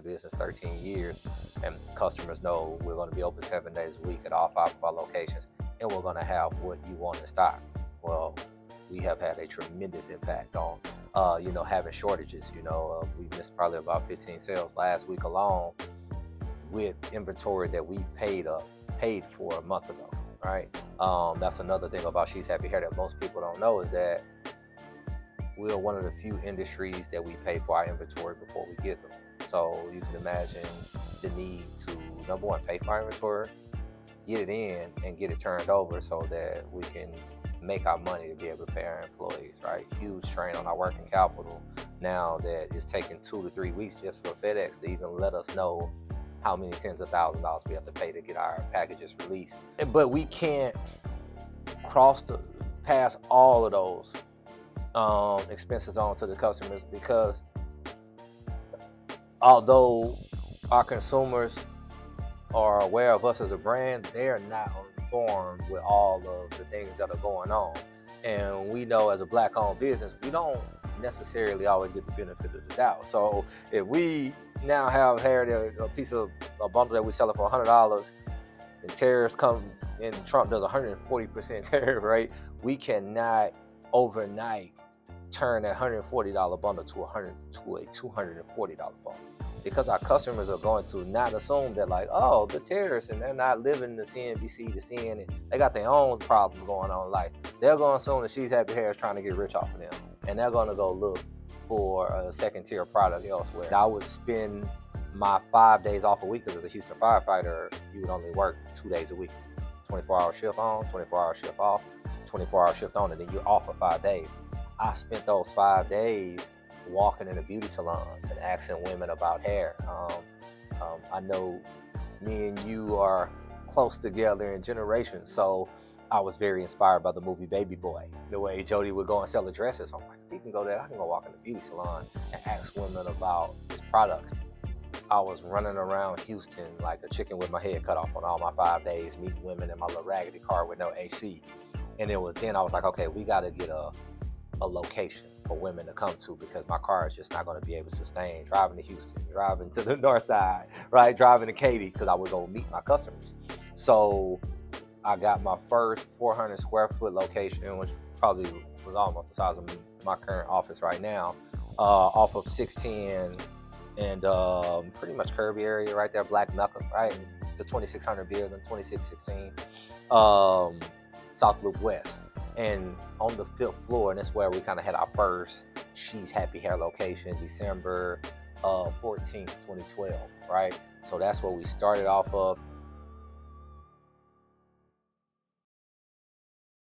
business 13 years, and customers know we're going to be open 7 days a week at all 5 of our locations, and we're going to have what you want in stock. Well, we have had a tremendous impact on, having shortages. We missed probably about 15 sales last week alone with inventory that we paid for a month ago, right? That's another thing about She's Happy Hair that most people don't know, is that we're one of the few industries that we pay for our inventory before we get them. So you can imagine the need to, number one, pay for our inventory, get it in, and get it turned over so that we can make our money to be able to pay our employees, right? Huge strain on our working capital now that it's taking 2 to 3 weeks just for FedEx to even let us know how many tens of thousands of dollars we have to pay to get our packages released. But we can't pass all of those expenses on to the customers, because although our consumers are aware of us as a brand, they're not informed with all of the things that are going on. And we know, as a Black-owned business, we don't necessarily always get the benefit of the doubt. So if we now have hair, a bundle that we sell it for $100, and tariffs come and Trump does 140% tariff rate, we cannot overnight turn that $140 bundle to a $240 bundle, because our customers are going to not assume that, like, oh, the tariffs, and they're not living the CNBC, the CNN, they got their own problems going on in life. They're going to assume that She's Happy Hair is trying to get rich off of them, and they're going to go look for a second-tier product elsewhere. I would spend my 5 days off a week, because as a Houston firefighter, you would only work 2 days a week. 24-hour shift on, 24-hour shift off, 24-hour shift on, and then you're off for 5 days. I spent those 5 days walking in the beauty salons and asking women about hair. I know me and you are close together in generations, so I was very inspired by the movie Baby Boy. The way Jody would go and sell the dresses, I'm like, he can go there, I can go walk in the beauty salon and ask women about his products. I was running around Houston like a chicken with my head cut off on all my 5 days, meeting women in my little raggedy car with no AC. And it was then I was like, okay, we got to get a location for women to come to, because my car is just not going to be able to sustain driving to Houston, driving to the north side, right, driving to Katy, because I would go meet my customers. So I got my first 400 square foot location, which probably was almost the size of my current office right now, off of 610 and pretty much Kirby area right there, Black Knuckle, right, the 2600 building, 2616 South Loop West. And on the 5th floor, and that's where we kind of had our first She's Happy Hair location, December 14th, 2012, right? So that's where we started off of.